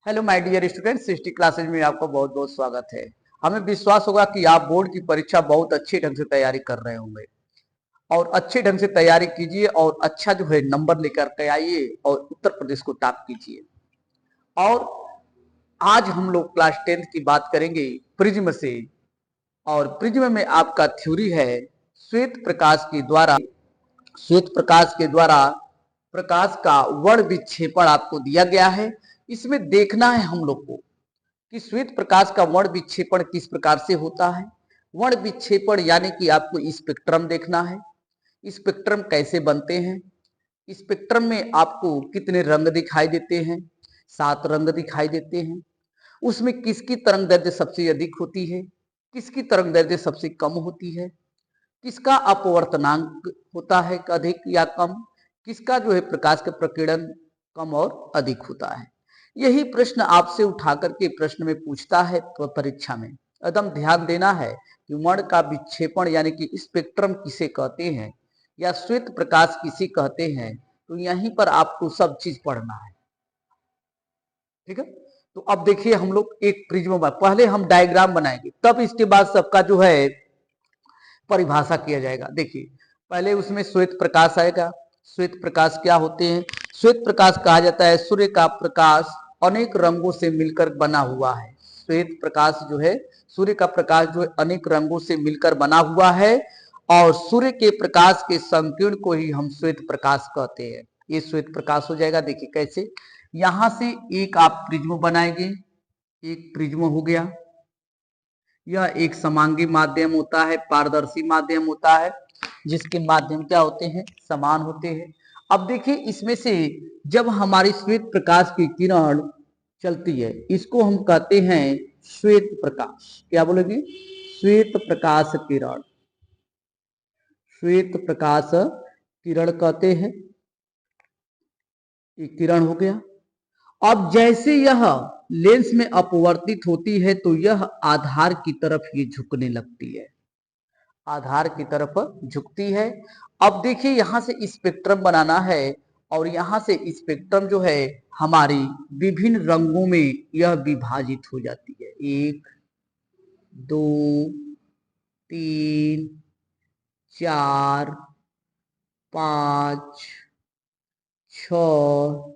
Hello my dear student, 60 classes में आपका बहुत बहुत स्वागत है। हमें विश्वास होगा कि आप बोर्ड की परीक्षा बहुत अच्छे ढंग से तैयारी कर रहे होंगे और अच्छे ढंग से तैयारी कीजिए और अच्छा जो है नंबर लेकर के आइए और उत्तर प्रदेश को टॉप कीजिए। और आज हम लोग क्लास 10th की बात करेंगे प्रिज्म से। और प्रिज्म में आपका थ्योरी है श्वेत प्रकाश के द्वारा प्रकाश का वर्ण विक्षेपण आपको दिया गया है। इसमें देखना है हम लोग को कि श्वेत प्रकाश का वर्ण विक्षेपण किस प्रकार से होता है। वर्ण विक्षेपण यानी कि आपको स्पेक्ट्रम देखना है। स्पेक्ट्रम कैसे बनते हैं, स्पेक्ट्रम में आपको कितने रंग दिखाई देते हैं, 7 रंग दिखाई देते हैं। उसमें किसकी तरंग दैर्ध्य सबसे अधिक होती है, किसकी तरंग दैर्ध्य सबसे कम होती है, किसका अपवर्तनांक होता है अधिक या कम, किसका जो है प्रकाश का प्रकीर्णन कम और अधिक होता है। यही प्रश्न आपसे उठा करके प्रश्न में पूछता है परीक्षा में। एकदम ध्यान देना है कि वर्ण का विक्षेपण यानी कि स्पेक्ट्रम किसे कहते हैं या श्वेत प्रकाश किसे कहते हैं, तो यहीं पर आपको सब चीज पढ़ना है। ठीक है, तो अब देखिए हम लोग एक प्रिज्म पहले हम डायग्राम बनाएंगे, तब इसके बाद सबका जो है परिभाषा किया जाएगा। देखिए पहले उसमें श्वेत प्रकाश आएगा। श्वेत प्रकाश क्या होते हैं? श्वेत प्रकाश कहा जाता है सूर्य का प्रकाश अनेक रंगों से मिलकर बना हुआ है। श्वेत प्रकाश जो है सूर्य का प्रकाश जो है अनेक रंगों से मिलकर बना हुआ है और सूर्य के प्रकाश के संकीर्ण को ही हम श्वेत प्रकाश कहते हैं। ये श्वेत प्रकाश हो जाएगा। देखिए कैसे, यहां से एक आप प्रिज्म बनाएंगे, एक प्रिज्म हो गया। यह एक समांगी माध्यम होता है, पारदर्शी माध्यम होता है, जिसके माध्यम क्या होते हैं, समान होते हैं। अब देखिए इसमें से जब हमारी श्वेत प्रकाश की किरण चलती है, इसको हम कहते हैं श्वेत प्रकाश। क्या बोलेंगे? श्वेत प्रकाश किरण, श्वेत प्रकाश किरण कहते हैं। ये किरण हो गया। अब जैसे यह लेंस में अपवर्तित होती है तो यह आधार की तरफ ये झुकने लगती है, आधार की तरफ झुकती है। अब देखिए यहां से स्पेक्ट्रम बनाना है और यहां से स्पेक्ट्रम जो है हमारी विभिन्न रंगों में यह विभाजित हो जाती है। 1 2 3 4 5 6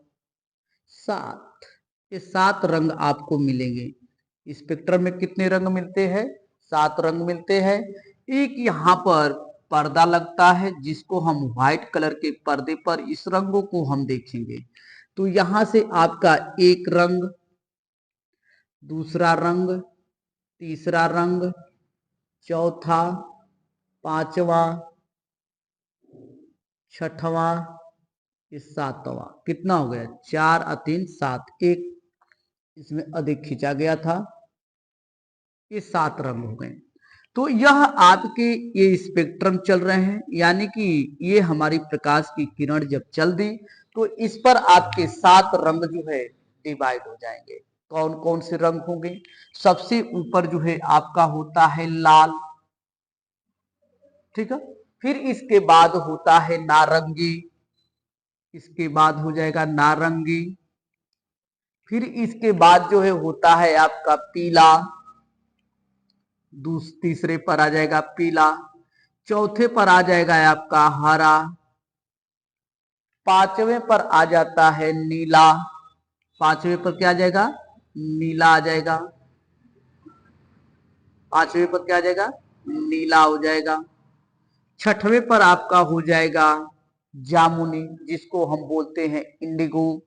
7, ये 7 रंग आपको मिलेंगे। स्पेक्ट्रम में कितने रंग मिलते हैं? 7 रंग मिलते हैं। एक यहाँ पर पर्दा लगता है जिसको हम व्हाइट कलर के पर्दे पर इस रंगों को हम देखेंगे। तो यहां से आपका एक रंग, दूसरा रंग, तीसरा रंग, चौथा, पांचवा, छठवां, ये 7वां। कितना हो गया? 4 और 3 7, एक इसमें अधिक खींचा गया था। ये 7 रंग हो गए। तो यह आपके ये स्पेक्ट्रम चल रहे हैं, यानी कि ये हमारी प्रकाश की किरण जब चल दी तो इस पर आपके 7 रंग जो है डिवाइड हो जाएंगे। कौन कौन से रंग होंगे? सबसे ऊपर जो है आपका होता है लाल, ठीक है। फिर इसके बाद होता है नारंगी, इसके बाद हो जाएगा नारंगी। फिर इसके बाद जो है होता है आपका पीला, तीसरे पर आ जाएगा पीला, चौथे पर आ जाएगा आपका हरा, पांचवें पर आ जाता है नीला, पांचवें पर क्या आ जाएगा? नीला आ जाएगा, पांचवें पर क्या आ जाएगा? नीला हो जाएगा। छठवें पर आपका हो जाएगा जामुनी, जिसको हम बोलते हैं इंडिगो,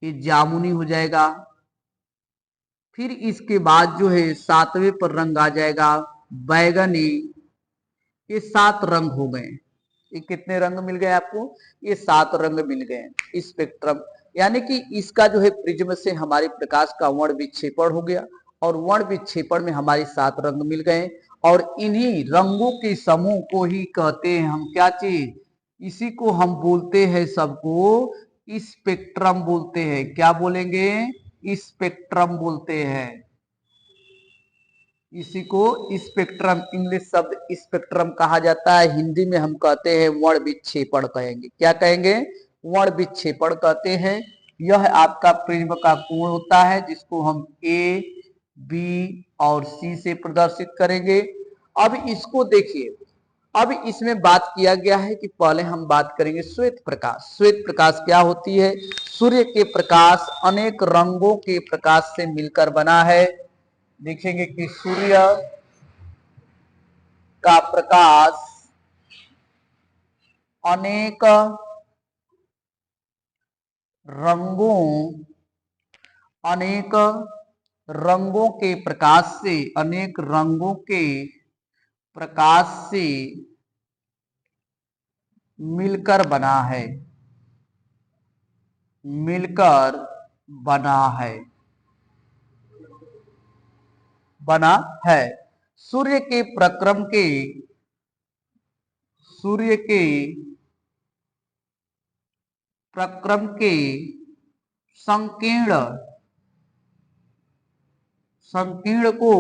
ये जामुनी हो जाएगा। फिर इसके बाद जो है 7वें पर रंग आ जाएगा बैगनी। ये 7 रंग हो गए। ये कितने रंग मिल गए आपको? ये 7 रंग मिल गए स्पेक्ट्रम। यानी कि इसका जो है प्रिज्म से हमारे प्रकाश का वर्ण विक्षेपण हो गया और वर्ण विक्षेपण में हमारे 7 रंग मिल गए। और इन्हीं रंगों के समूह को ही कहते हैं हम क्या चीज? इसी को हम बोलते हैं सबको स्पेक्ट्रम बोलते हैं। क्या बोलेंगे? स्पेक्ट्रम बोलते हैं। इसी को स्पेक्ट्रम, इंग्लिश शब्द स्पेक्ट्रम कहा जाता है। हिंदी में हम कहते हैं वर्ण विक्षेपण कहेंगे। क्या कहेंगे? वर्ण विक्षेपण कहते हैं। यह आपका प्रिज्म का कोण होता है जिसको हम ए बी और सी से प्रदर्शित करेंगे। अब इसको देखिए, अब इसमें बात किया गया है कि पहले हम बात करेंगे श्वेत प्रकाश। श्वेत प्रकाश क्या होती है? सूर्य के प्रकाश अनेक रंगों के प्रकाश से मिलकर बना है। देखेंगे कि सूर्य का प्रकाश अनेक रंगों के प्रकाश से, अनेक रंगों के प्रकाश से मिलकर बना है, बना है। सूर्य के प्रक्रम के संकीर्ण को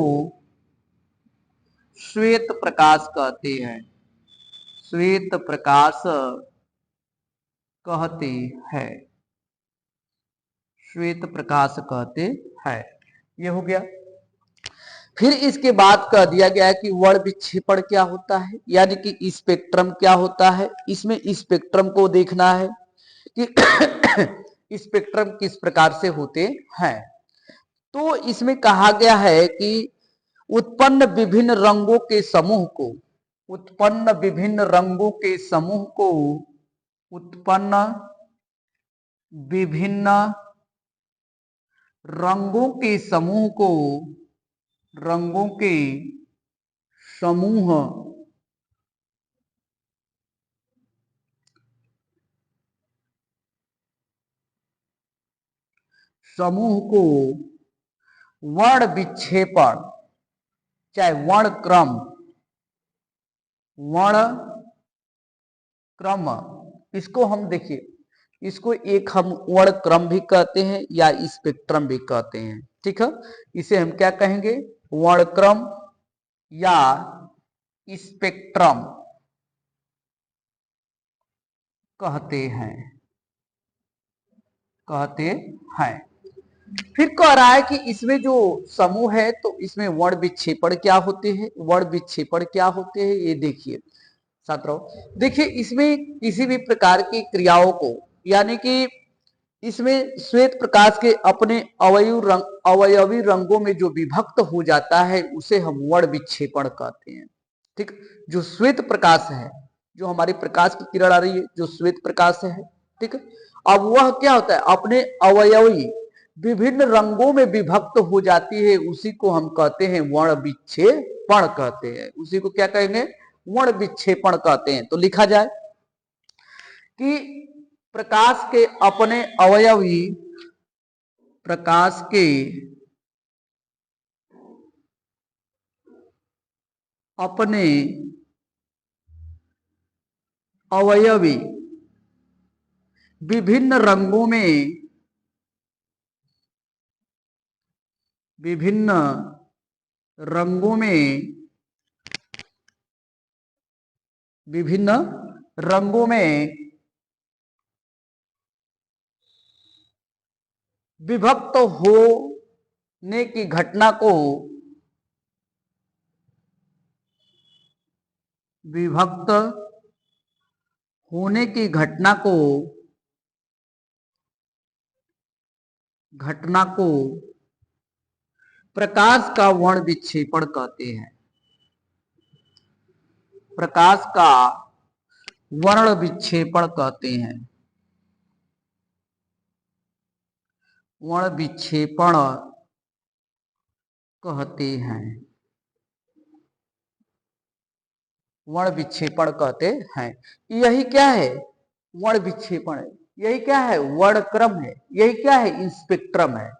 श्वेत प्रकाश कहते हैं, श्वेत प्रकाश कहते हैं, श्वेत प्रकाश कहते हैं। ये हो गया। फिर इसके बाद कह दिया गया है कि वर्ण विक्षेपण क्या होता है, यानी कि स्पेक्ट्रम क्या होता है। इसमें स्पेक्ट्रम को देखना है कि स्पेक्ट्रम किस प्रकार से होते हैं। तो इसमें कहा गया है कि उत्पन्न विभिन्न रंगों के समूह को, उत्पन्न विभिन्न रंगों के समूह को, उत्पन्न विभिन्न रंगों के समूह को, रंगों के समूह समूह को वर्ण विक्षेपण, चाहे वर्ण क्रम, इसको हम देखिए, इसको एक हम वर्ण क्रम भी कहते हैं या स्पेक्ट्रम भी कहते हैं। ठीक है, इसे हम क्या कहेंगे? वर्ण क्रम या स्पेक्ट्रम कहते हैं। फिर कह रहा है कि इसमें जो समूह है तो इसमें वर्ण विक्षेपण क्या होते हैं, वर्ण विक्षेपण क्या होते हैं ये देखिए छात्रों। देखिए इसमें किसी भी प्रकार की क्रियाओं को, यानी कि इसमें श्वेत प्रकाश के अपने अवयवी रंगों में जो विभक्त हो जाता है उसे हम वर्ण विक्षेपण कहते हैं। ठीक, जो श्वेत प्रकाश है, जो हमारी प्रकाश की किरण आ रही है, जो श्वेत प्रकाश है, ठीक, अब वह क्या होता है? अपने अवयवी विभिन्न रंगों में विभक्त हो जाती है, उसी को हम कहते हैं वर्ण विक्षेपण कहते हैं। उसी को क्या कहेंगे? वर्ण विक्षेपण कहते हैं। तो लिखा जाए कि प्रकाश के अपने अवयवी, प्रकाश के अपने अवयवी विभिन्न रंगों में, विभिन्न रंगों में, विभिन्न रंगों में विभक्त होने की घटना को, विभक्त होने की घटना को प्रकाश का वर्ण विक्षेपण कहते हैं। प्रकाश का वर्ण विक्षेपण कहते हैं, वर्ण विक्षेपण कहते हैं, वर्ण विक्षेपण कहते हैं। यही क्या है? वर्ण विक्षेपण है। यही क्या है? वर्ण क्रम है। यही क्या है? स्पेक्ट्रम है।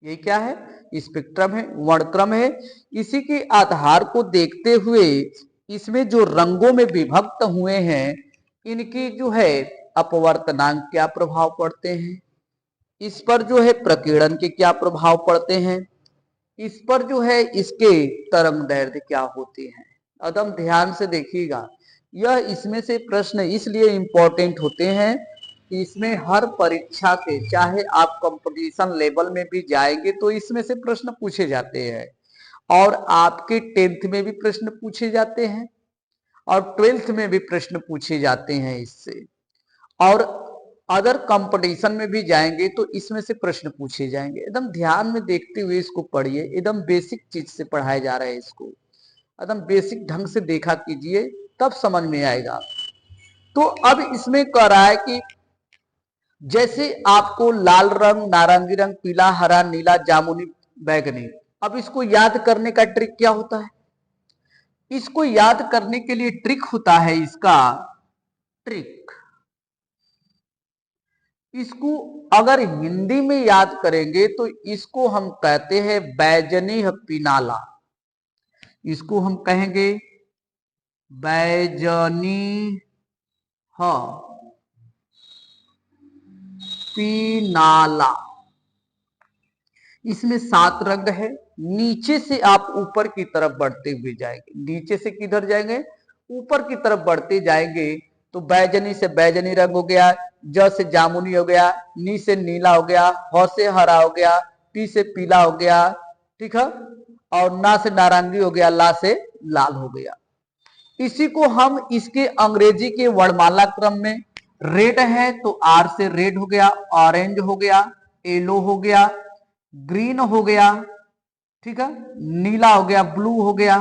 यही क्या है? स्पेक्ट्रम है, वर्ण क्रम है। इसी के आधार को देखते हुए इसमें जो रंगों में विभक्त हुए हैं, इनकी जो है अपवर्तनांक क्या प्रभाव पड़ते हैं, इस पर जो है प्रकीर्णन के क्या प्रभाव पड़ते हैं, इस पर जो है इसके तरंग दैर्ध्य क्या होते हैं। एकदम ध्यान से देखिएगा, यह इसमें से प्रश्न इसलिए इंपॉर्टेंट होते हैं कि इसमें हर परीक्षा के, चाहे आप कंपटीशन लेवल में भी जाएंगे तो इसमें से प्रश्न पूछे जाते हैं, और आपके 10th में भी प्रश्न पूछे जाते हैं और 12th में भी प्रश्न पूछे जाते हैं इससे, और अदर कंपटीशन में भी जाएंगे तो इसमें से प्रश्न पूछे जाएंगे। एकदम ध्यान में देखते हुए इसको पढ़िए, एकदम बेसिक चीज से पढ़ाया जा रहा है इसको, एकदम बेसिक ढंग से देखा कीजिए, तब समझ में आएगा। तो अब इसमें कह रहा है कि जैसे आपको लाल रंग, नारंगी रंग, पीला, हरा, नीला, जामुनी, बैगनी, अब इसको याद करने का ट्रिक क्या होता है? इसको याद करने के लिए ट्रिक होता है इसका, ट्रिक, इसको अगर हिंदी में याद करेंगे तो इसको हम कहते हैं बैजनी पिनाला, इसको हम कहेंगे बैजनी पिनाला। इसमें 7 रंग है, नीचे से आप ऊपर की तरफ बढ़ते हुए जाएंगे, नीचे से किधर जाएंगे? ऊपर की तरफ बढ़ते जाएंगे तो बैजनी से बैजनी रंग हो गया, ज से जामुनी हो गया, नी से नीला हो गया, ह से हरा हो गया, पी से पीला हो गया, ठीक है, और ना से नारंगी हो गया, ला से लाल हो गया। इसी को हम इसके अंग्रेजी के वर्णमाला क्रम में, रेड है तो आर से रेड हो गया, ऑरेंज हो गया, येलो हो गया, ग्रीन हो गया, ठीक है, नीला हो गया, ब्लू हो गया,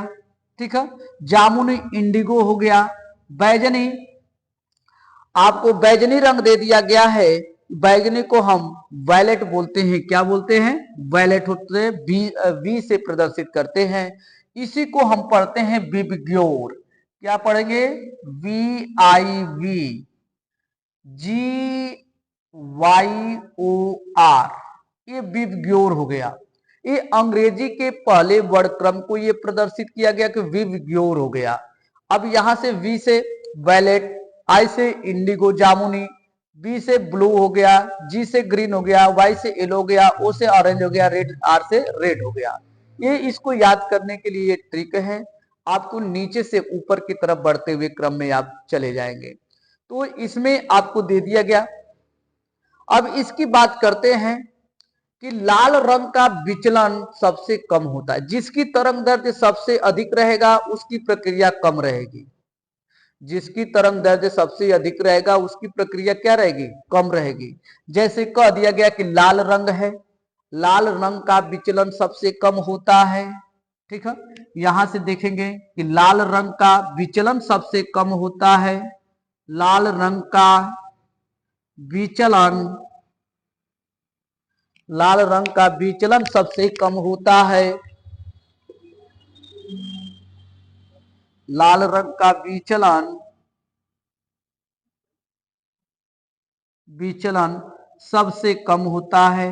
ठीक है, जामुनी इंडिगो हो गया, बैजनी, आपको बैजनी रंग दे दिया गया है, बैगनी को हम वायलेट बोलते हैं। क्या बोलते हैं? वायलेट होते हैं, वी से प्रदर्शित करते हैं। इसी को हम पढ़ते हैं विबग्योर। क्या पढ़ेंगे? VIV GYOR, ये विबग्योर हो गया। ये अंग्रेजी के पहले वर्ड क्रम को ये प्रदर्शित किया गया कि विबग्योर हो गया। अब यहां से वी से वायलेट, आई से इंडिगो जामुनी, बी से ब्लू हो गया, जी से ग्रीन हो गया, वाई से येलो हो गया, ओ से ऑरेंज हो गया, रेड, आर से रेड हो गया। ये इसको याद करने के लिए ट्रिक है, आपको नीचे से ऊपर की तरफ बढ़ते हुए क्रम में आप चले जाएंगे। तो इसमें आपको दे दिया गया। अब इसकी बात करते हैं कि लाल रंग का विचलन सबसे कम होता है, जिसकी तरंग दैर्ध्य सबसे अधिक रहेगा उसकी प्रक्रिया कम रहेगी, जिसकी तरंग दैर्ध्य सबसे अधिक रहेगा उसकी प्रक्रिया क्या रहेगी? कम रहेगी। जैसे कह दिया गया कि लाल रंग है, लाल रंग का विचलन सबसे कम होता है, ठीक है, यहां से देखेंगे कि लाल रंग का विचलन सबसे कम होता है, लाल रंग का विचलन, लाल रंग का विचलन सबसे कम होता है, लाल रंग का विचलन, विचलन सबसे कम होता है,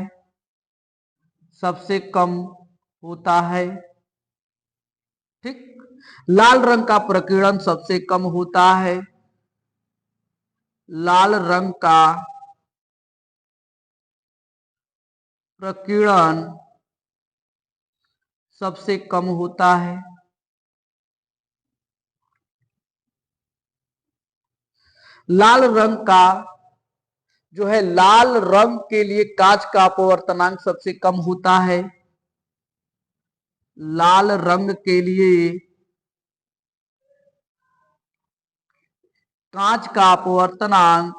सबसे कम होता है, ठीक। लाल रंग का प्रकीर्णन सबसे कम होता है, लाल रंग का प्रकीर्णन सबसे कम होता है, लाल रंग का जो है, लाल रंग के लिए कांच का अपवर्तनांक सबसे कम होता है, लाल रंग के लिए कांच का अपवर्तनांक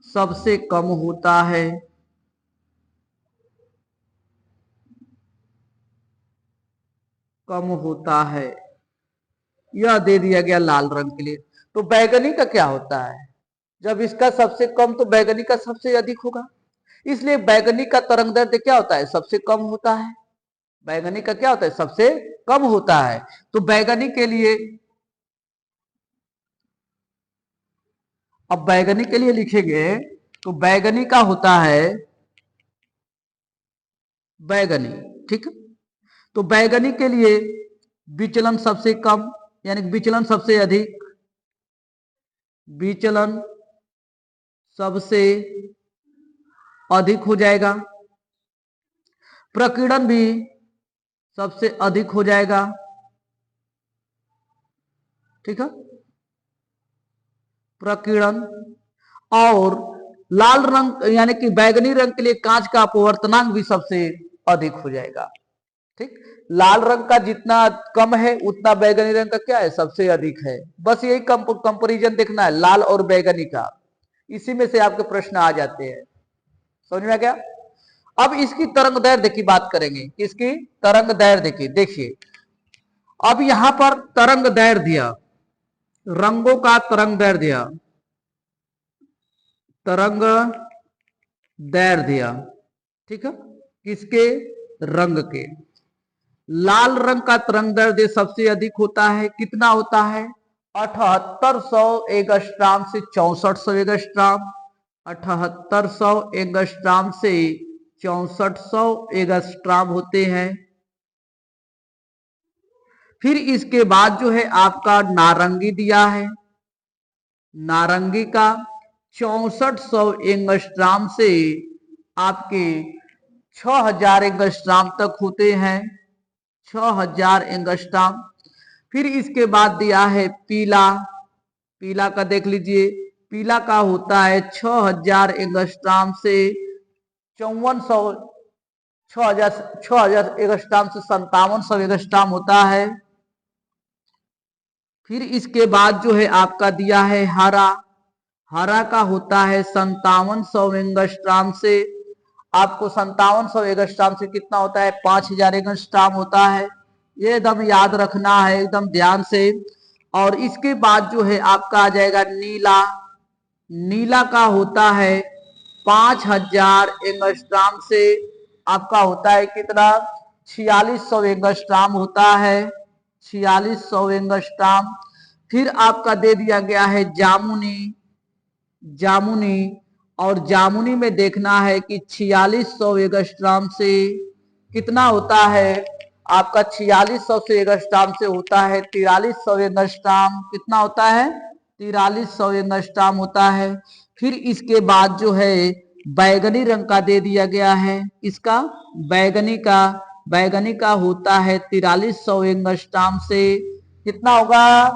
सबसे कम होता है, कम होता है। यह दे दिया गया लाल रंग के लिए। तो बैगनी का क्या होता है? जब इसका सबसे कम तो बैगनी का सबसे अधिक होगा, इसलिए बैगनी का तरंग दैर्ध्य क्या होता है? सबसे कम होता है। बैगनी का क्या होता है? सबसे कम होता है। तो बैगनी के लिए, अब बैगनी के लिए लिखेंगे तो बैगनी का होता है बैगनी, ठीक है। तो बैगनी के लिए विचलन सबसे कम यानी विचलन सबसे अधिक, विचलन सबसे अधिक हो जाएगा, प्रकीर्णन भी सबसे अधिक हो जाएगा। ठीक है, प्रकीर्णन। और लाल रंग यानी कि बैगनी रंग के लिए कांच का अपवर्तनांक भी सबसे अधिक हो जाएगा। ठीक, लाल रंग का जितना कम है उतना बैगनी रंग का क्या है, सबसे अधिक है। बस यही कंपैरिजन देखना है लाल और बैगनी का, इसी में से आपके प्रश्न आ जाते हैं। समझ में आ गया। अब इसकी तरंग दैर्ध्य की बात करेंगे। इसकी तरंग दैर्ध्य की देखिए, अब यहां पर तरंग दैर्ध्य, रंगों का तरंग दैर्ध्य, तरंग दैर्ध्य, ठीक है, किसके, रंग के। लाल रंग का तरंग दैर्ध्य सबसे अधिक होता है, कितना होता है, 7800 एंगस्ट्राम से 6400 एंगस्ट्राम, 7800 एंगस्ट्राम से 6400 एंगस्ट्राम होते हैं। फिर इसके बाद जो है आपका नारंगी दिया है, नारंगी का 6400 एंगस्ट्राम से आपके 6000 एंगस्ट्राम तक होते हैं, 6000 एंगस्ट्राम। फिर इसके बाद दिया है पीला, पीला का देख लीजिए, पीला का होता है 6000 एंगस्ट्राम से 5400, 6000 एंगस्ट्राम से 5700 एंगस्ट्राम होता है। फिर इसके बाद जो है आपका दिया है हरा, हरा का होता है 5700 एंगस्ट्राम से आपको 5700 एंगस्ट्राम से कितना होता है, 5000 एंगस्ट्राम होता है। ये एकदम याद रखना है एकदम ध्यान से। और इसके बाद जो है आपका आ जाएगा नीला, नीला का होता है 5000 एंगस्ट्राम से आपका होता है कितना, 4600 एंगस्ट्राम होता है, 4600 एंगस्ट्राम। फिर आपका दे दिया गया है जामुनी, जामुनी, और जामुनी में देखना है कि 4600 एंगस्ट्राम से कितना होता है आपका, 4600 से एंगस्ट्राम से होता है 4300 एंगस्ट्राम, कितना होता है, 4300 एंगस्ट्राम होता है। फिर इसके बाद जो है बैगनी रंग का दे दिया गया है, इसका बैगनी का, बैगनी का होता है 4300 एंगस्ट्राम से कितना होगा,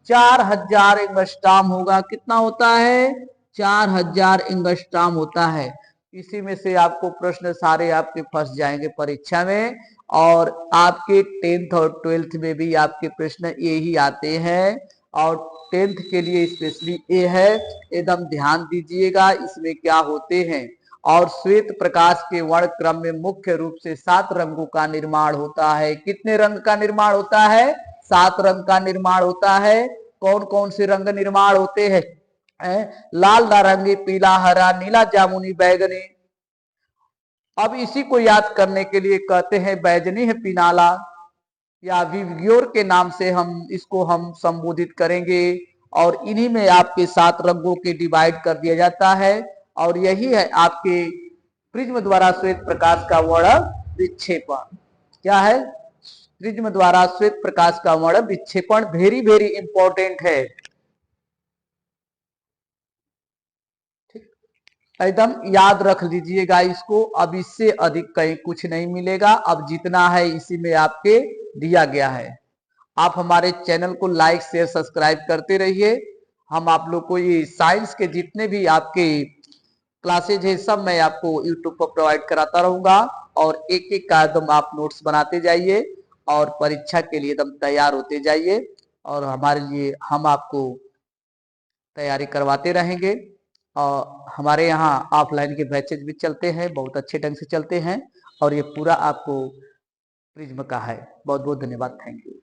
4000 एंगस्ट्राम होगा, कितना होता है, 4000 एंगस्ट्राम होता है। इसी में से आपको प्रश्न सारे आपके फंस जाएंगे परीक्षा में, और आपके 10th और 12th में भी आपके प्रश्न यही आते हैं, और 10th के लिए स्पेशली ये है, एकदम ध्यान दीजिएगा इसमें क्या होते हैं। और श्वेत प्रकाश के वर्ण क्रम में मुख्य रूप से 7 रंगों का निर्माण होता है। कितने रंग का निर्माण होता है, 7 रंग का निर्माण होता है। कौन कौन से रंग निर्माण होते हैं, लाल, नारंगी, पीला, हरा, नीला, जामुनी, बैगनी। अब इसी को याद करने के लिए कहते हैं बैजनी है पिनाला, या विवग्योर के नाम से हम इसको हम संबोधित करेंगे। और इन्हीं में आपके 7 रंगों के डिवाइड कर दिया जाता है, और यही है आपके प्रिज्म द्वारा श्वेत प्रकाश का वर्ण विक्षेपण। क्या है, प्रिज्म द्वारा श्वेत प्रकाश का वर्ण विक्षेपण वेरी वेरी इंपॉर्टेंट है। एकदम याद रख लीजिएगा इसको, अब इससे अधिक कहीं कुछ नहीं मिलेगा। अब जितना है इसी में आपके दिया गया है। आप हमारे चैनल को लाइक शेयर सब्सक्राइब करते रहिए। हम आप लोग को ये साइंस के जितने भी आपके क्लासेज है सब मैं आपको यूट्यूब पर प्रोवाइड कराता रहूंगा, और एक एक का एकदम आप नोट्स बनाते जाइए और परीक्षा के लिए एकदम तैयार होते जाइए, और हमारे लिए हम आपको तैयारी करवाते रहेंगे। और हमारे यहाँ ऑफलाइन के बैचेज भी चलते हैं, बहुत अच्छे ढंग से चलते हैं, और ये पूरा आपको प्रिज्म का है। बहुत बहुत धन्यवाद, थैंक यू।